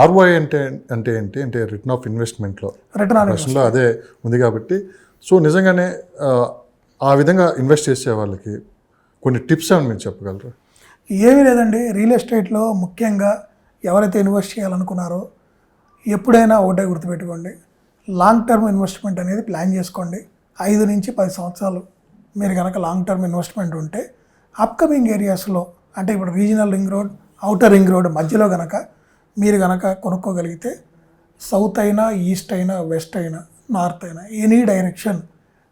ROI అంటే అంటే ఏంటి అంటే రిటర్న్ ఆఫ్ ఇన్వెస్ట్మెంట్లో ప్రశ్నలో అదే ఉంది కాబట్టి సో నిజంగానే ఆ విధంగా ఇన్వెస్ట్ చేసే వాళ్ళకి కొన్ని టిప్స్ అని మీరు చెప్పగలరు? ఏమీ లేదండి. రియల్ ఎస్టేట్లో ముఖ్యంగా ఎవరైతే ఇన్వెస్ట్ చేయాలనుకున్నారో ఎప్పుడైనా ఒకటే గుర్తుపెట్టుకోండి, లాంగ్ టర్మ్ ఇన్వెస్ట్మెంట్ అనేది ప్లాన్ చేసుకోండి. 5 నుంచి 10 సంవత్సరాలు మీరు కనుక లాంగ్ టర్మ్ ఇన్వెస్ట్మెంట్ ఉంటే అప్కమింగ్ ఏరియాస్లో అంటే ఇప్పుడు regional ring road, outer ring road మధ్యలో కనుక మీరు కనుక కొనుక్కోగలిగితే సౌత్ అయినా, ఈస్ట్ అయినా, వెస్ట్ అయినా, నార్త్ అయినా ఎనీ డైరెక్షన్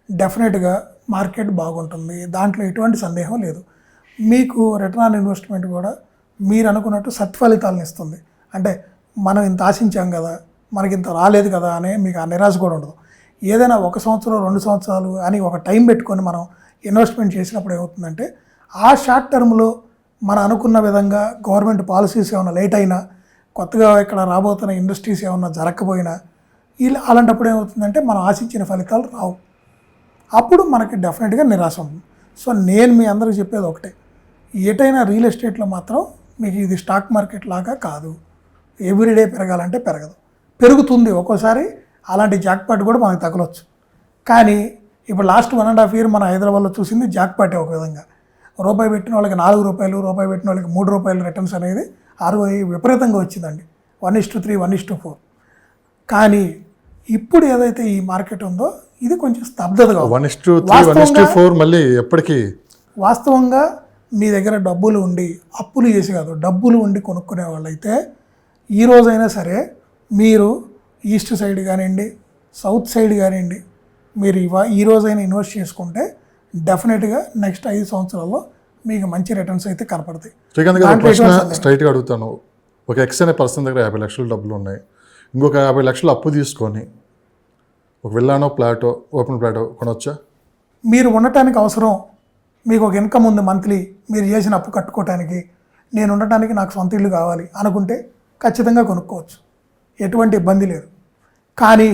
డెఫినెట్గా మార్కెట్ బాగుంటుంది. దాంట్లో ఎటువంటి సందేహం లేదు. మీకు రిటర్న్ ఆన్ ఇన్వెస్ట్మెంట్ కూడా మీరు అనుకున్నట్టు సత్ఫలితాలను ఇస్తుంది. అంటే మనం ఇంత ఆశించాం కదా, మనకి ఇంత రాలేదు కదా అనే మీకు ఆ నిరాశ కూడా ఉండదు. ఏదైనా 1 సంవత్సరం 2 సంవత్సరాలు అని ఒక టైం పెట్టుకొని మనం ఇన్వెస్ట్మెంట్ చేసినప్పుడు ఏమవుతుందంటే ఆ షార్ట్ టర్మ్లో మనం అనుకున్న విధంగా గవర్నమెంట్ పాలసీస్ ఏమైనా లేట్ అయినా, కొత్తగా ఇక్కడ రాబోతున్న ఇండస్ట్రీస్ ఏమైనా జరగకపోయినా అలాంటప్పుడు ఏమవుతుందంటే మనం ఆశించిన ఫలితాలు రావు. అప్పుడు మనకి డెఫినెట్గా నిరాశ ఉంటుంది. సో నేను మీ అందరికీ చెప్పేది ఒకటే, ఎటైనా రియల్ ఎస్టేట్లో మాత్రం మీకు ఇది స్టాక్ మార్కెట్ లాగా కాదు. ఎవ్రీడే పెరగాలంటే పెరగదు, పెరుగుతుంది. ఒక్కోసారి అలాంటి జాక్పాట్ కూడా మనకు తగలవచ్చు. కానీ ఇప్పుడు లాస్ట్ 1.5 year మన హైదరాబాద్లో చూసింది జాక్పాటే. ఒక విధంగా రూపాయి పెట్టిన వాళ్ళకి 4 రూపాయలు, రూపాయి పెట్టిన వాళ్ళకి 3 రూపాయలు రిటర్న్స్ అనేది ROI విపరీతంగా వచ్చిందండి. 1:3, 1:4. కానీ ఇప్పుడు ఏదైతే ఈ మార్కెట్ ఉందో ఇది కొంచెం స్తబ్దతగా 1:3, మళ్ళీ ఎప్పటికీ వాస్తవంగా మీ దగ్గర డబ్బులు ఉండి అప్పులు చేసి కాదు, డబ్బులు ఉండి కొనుక్కునే వాళ్ళైతే ఈ రోజైనా సరే మీరు ఈస్ట్ సైడ్ కానివ్వండి, సౌత్ సైడ్ కానివ్వండి, మీరు ఈ రోజైనా ఇన్వెస్ట్ చేసుకుంటే డెఫినెట్గా నెక్స్ట్ 5 సంవత్సరాల్లో మీకు మంచి రిటర్న్స్ అయితే కనపడతాయి. స్ట్రైట్గా అడుగుతాను, ఒక ఎక్స్ అనే పర్సన్ దగ్గర 50 లక్షల డబ్బులు ఉన్నాయి, ఇంకొక 50 లక్షలు అప్పు తీసుకొని ఒక విల్లానో ఫ్లాటో ఓపెన్ ఫ్లాటో కొనవచ్చా? మీరు ఉండటానికి అవసరం, మీకు ఒక ఇన్కమ్ ఉంది మంత్లీ, మీరు చేసిన అప్పు కట్టుకోవటానికి, నేను ఉండటానికి నాకు సొంత ఇల్లు కావాలి అనుకుంటే ఖచ్చితంగా కొనుక్కోవచ్చు, ఎటువంటి ఇబ్బంది లేదు. కానీ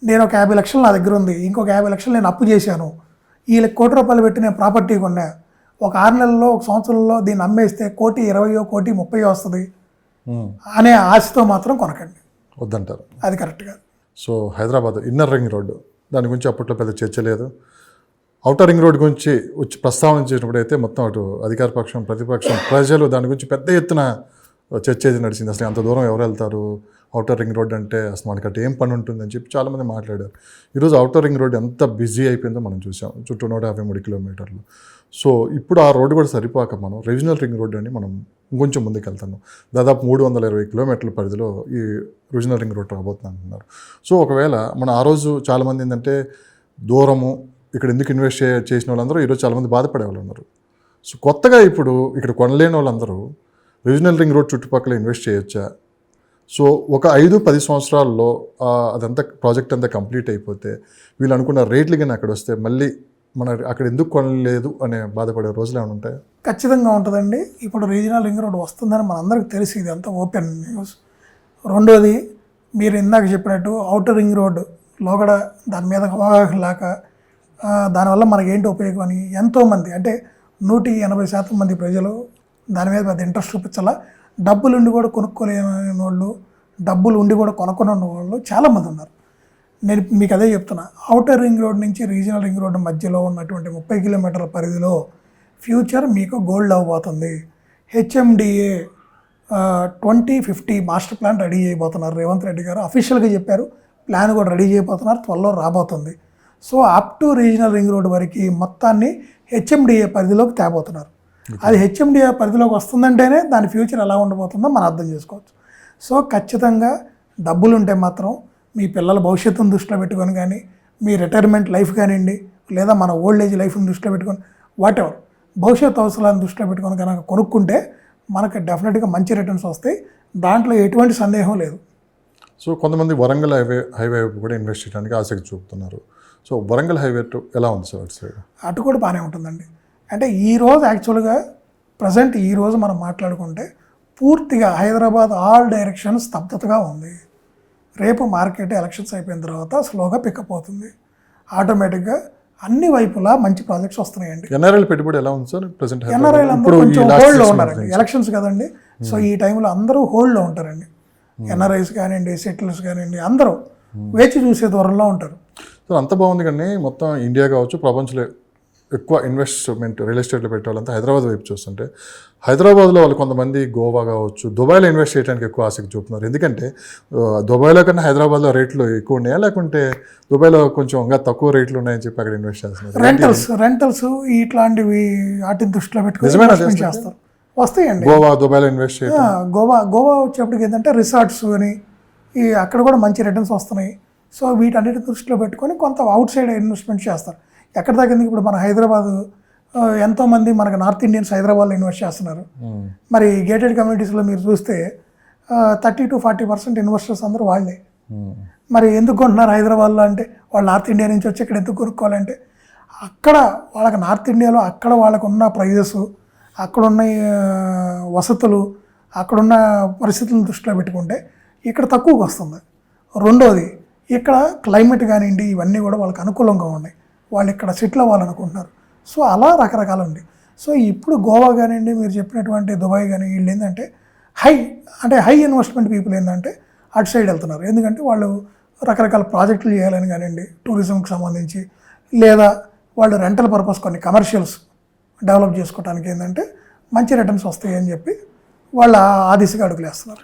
నేను ఒక 50 లక్షలు నా దగ్గర ఉంది, ఇంకొక 50 లక్షలు నేను అప్పు చేశాను, ఈ 1 కోటి రూపాయలు పెట్టి నేను ప్రాపర్టీ కొన్నా, ఒక 6 నెలల్లో 1 సంవత్సరంలో దీన్ని అమ్మేస్తే 1,20,00,000 1,30,00,000 వస్తుంది అనే ఆశతో మాత్రం కొనకండి, వద్దంటారు. అది కరెక్ట్ కాదు. So Hyderabad inner ring road దాని గురించి అప్పట్లో పెద్ద చర్చ లేదు. అవుటర్ రింగ్ రోడ్ గురించి ప్రస్తావించినప్పుడు అయితే మొత్తం అటు అధికార పక్షం, ప్రతిపక్షం, ప్రజలు దాని గురించి పెద్ద ఎత్తున చర్చ అయితే నడిచింది. అసలు అంత దూరం ఎవరు వెళ్తారు, అవుటర్ రింగ్ రోడ్ అంటే అసలు మనకి అటు ఏం పని ఉంటుందని చెప్పి చాలామంది మాట్లాడారు. ఈరోజు అవుటర్ రింగ్ రోడ్ ఎంత బిజీ అయిపోయిందో మనం చూసాం, చుట్టూ 153 కిలోమీటర్లు. సో ఇప్పుడు ఆ రోడ్డు కూడా సరిపోక మనం రీజనల్ రింగ్ రోడ్ అని మనం ఇంకొంచెం ముందుకు వెళ్తున్నాం. దాదాపు 320 కిలోమీటర్ల పరిధిలో ఈ రీజనల్ రింగ్ రోడ్ రాబోతుంది అంటున్నారు. సో ఒకవేళ మనం ఆ రోజు చాలామంది ఏంటంటే దూరము ఇక్కడ ఎందుకు ఇన్వెస్ట్ చేసిన వాళ్ళందరూ ఈరోజు చాలామంది బాధపడే వాళ్ళు ఉన్నారు. సో కొత్తగా ఇప్పుడు ఇక్కడ కొనలేని వాళ్ళందరూ రీజనల్ రింగ్ రోడ్ చుట్టుపక్కల ఇన్వెస్ట్ చేయొచ్చా? సో ఒక 5-10 సంవత్సరాల్లో అదంతా ప్రాజెక్ట్ అంతా కంప్లీట్ అయిపోతే వీళ్ళు అనుకున్న రేట్లు కానీ అక్కడ వస్తే మళ్ళీ మన అక్కడ ఎందుకు కొనలేదు అనే బాధపడే రోజులు ఏమైనా ఉంటాయా? ఖచ్చితంగా ఉంటుందండి. ఇప్పుడు రీజనల్ రింగ్ రోడ్ వస్తుందని మనందరికీ తెలిసి ఇది అంతా ఓపెన్ న్యూస్. రెండోది, మీరు ఇందాక చెప్పినట్టు అవుటర్ రింగ్ రోడ్ లోగడ దాని మీద అవగాహన లేక దానివల్ల మనకేంటి ఉపయోగం అని ఎంతోమంది, అంటే 180% మంది ప్రజలు దాని మీద పెద్ద ఇంట్రెస్ట్ చూపించాలా. డబ్బులు ఉండి కూడా కొనుక్కోలేని వాళ్ళు, డబ్బులు ఉండి కూడా కొనుక్కున్న వాళ్ళు చాలామంది ఉన్నారు. నేను మీకు అదే చెప్తున్నా, అవుటర్ రింగ్ రోడ్ నుంచి రీజనల్ రింగ్ రోడ్ మధ్యలో ఉన్నటువంటి 30 కిలోమీటర్ల పరిధిలో ఫ్యూచర్ మీకు గోల్డ్ అవ్వబోతుంది. HMDA 2050 మాస్టర్ ప్లాన్ రెడీ చేయబోతున్నారు. రేవంత్ రెడ్డి గారు అఫీషియల్గా చెప్పారు, ప్లాన్ కూడా రెడీ చేయబోతున్నారు, త్వరలో రాబోతుంది. So up to regional ring road వరకు మొత్తాన్ని HMDA పరిధిలోకి తేబోతున్నారు. అది HMDA పరిధిలోకి వస్తుందంటేనే దాని ఫ్యూచర్ ఎలా ఉండబోతుందో మనం అర్థం చేసుకోవచ్చు. సో ఖచ్చితంగా డబ్బులు ఉంటే మాత్రం మీ పిల్లల భవిష్యత్తును దృష్టిలో పెట్టుకొని కానీ, మీ రిటైర్మెంట్ లైఫ్ కానివ్వండి, లేదా మన ఓల్డ్ ఏజ్ లైఫ్ని దృష్టిలో పెట్టుకొని, వాట్ ఎవర్ భవిష్యత్తు అవసరాలను దృష్టిలో పెట్టుకొని కనుక కొనుక్కుంటే మనకు డెఫినెట్గా మంచి రిటర్న్స్ వస్తాయి, దాంట్లో ఎటువంటి సందేహం లేదు. సో కొంతమంది వరంగల్ హైవే కూడా ఇన్వెస్ట్ చేయడానికి ఆసక్తి చూపుతున్నారు. సో వరంగల్ హైవే ఎలా ఉంది సార్ అటు సైడ్? అటు కూడా బాగానే ఉంటుందండి. అంటే ఈరోజు యాక్చువల్గా ప్రజెంట్ ఈరోజు మనం మాట్లాడుకుంటే పూర్తిగా హైదరాబాద్ ఆల్ డైరెక్షన్ స్తబ్దతగా ఉంది. రేపు మార్కెట్ ఎలక్షన్స్ అయిపోయిన తర్వాత స్లోగా పికప్ అవుతుంది. ఆటోమేటిక్గా అన్ని వైపులా మంచి ప్రాజెక్ట్స్ వస్తున్నాయండి. ఎన్ఆర్ఐల పెట్టుబడి ఎలా ఉంది సార్ ప్రజెంట్? ఎన్ఆర్ఐలు అందరూ కొంచెం హోల్డ్లో ఉన్నారండి, ఎలక్షన్స్ కదండి. సో ఈ టైంలో అందరూ హోల్డ్లో ఉంటారండి. ఎన్ఆర్ఐస్ కానివ్వండి, సెటిల్స్ కానివ్వండి, అందరూ వేచి చూసే దూరంలో ఉంటారు. సో అంత బాగుంది కానీ మొత్తం ఇండియా కావచ్చు, ప్రపంచంలో ఎక్కువ ఇన్వెస్ట్మెంట్ రియల్ ఎస్టేట్లో పెట్టాలంటే హైదరాబాద్ వైపు చూస్తుంటే, హైదరాబాద్లో వాళ్ళు కొంతమంది గోవా కావచ్చు, దుబాయ్లో ఇన్వెస్ట్ చేయడానికి ఎక్కువ ఆసక్తి చూపుతున్నారు. ఎందుకంటే దుబాయ్లో కన్నా హైదరాబాద్లో రేట్లు ఎక్కువ ఉన్నాయా, లేకుంటే దుబాయ్లో కొంచెం ఇంకా తక్కువ రేట్లు ఉన్నాయని చెప్పి అక్కడ ఇన్వెస్ట్ చేస్తున్నారు? రెంటల్స్ ఇట్లాంటివి వాటిని దృష్టిలో పెట్టుకుని నిజమేనా investment చేస్తారు. వస్తాయండి. గోవా, దుబాయ్లో ఇన్వెస్ట్ చేయడం. గోవా వచ్చేప్పటికి ఏంటంటే రిసార్ట్స్ అని అక్కడ కూడా మంచి రిటర్న్స్ వస్తున్నాయి. సో వీటన్నిటి దృష్టిలో పెట్టుకొని కొంత అవుట్ సైడ్ ఇన్వెస్ట్మెంట్ చేస్తారు. ఎక్కడ దాకా ఇప్పుడు మన హైదరాబాద్ ఎంతోమంది మనకు నార్త్ ఇండియన్స్ హైదరాబాద్లో ఇన్వెస్ట్ చేస్తున్నారు. మరి గేటెడ్ కమ్యూనిటీస్లో మీరు చూస్తే 30 to 40% ఇన్వెస్టర్స్ అందరూ వాళ్ళే. మరి ఎందుకు కొంటున్నారు హైదరాబాద్లో అంటే, వాళ్ళు నార్త్ ఇండియా నుంచి వచ్చి ఇక్కడ ఎందుకు కొనుక్కోవాలంటే, అక్కడ వాళ్ళకి నార్త్ ఇండియాలో అక్కడ వాళ్ళకు ఉన్న ప్రైజెస్, అక్కడున్న వసతులు, అక్కడున్న పరిస్థితులను దృష్టిలో పెట్టుకుంటే ఇక్కడ తక్కువకి వస్తుంది. రెండోది, ఇక్కడ క్లైమేట్ కానివ్వండి, ఇవన్నీ కూడా వాళ్ళకి అనుకూలంగా ఉన్నాయి. వాళ్ళు ఇక్కడ సెటిల్ అవ్వాలనుకుంటున్నారు. సో అలా రకరకాలు ఉంది. సో ఇప్పుడు గోవా కానివ్వండి, మీరు చెప్పినటువంటి దుబాయ్ కానీ, వీళ్ళు ఏంటంటే హై ఇన్వెస్ట్మెంట్ పీపుల్ ఏంటంటే అటు సైడ్ వెళ్తున్నారు. ఎందుకంటే వాళ్ళు రకరకాల ప్రాజెక్టులు చేయాలని కానివ్వండి, టూరిజంకి సంబంధించి, లేదా వాళ్ళు రెంటల్ పర్పస్ కొన్ని కమర్షియల్స్ డెవలప్ చేసుకోవడానికి ఏంటంటే మంచి రిటర్న్స్ వస్తాయి అని చెప్పి వాళ్ళు ఆ దిశగా అడుగులేస్తున్నారు.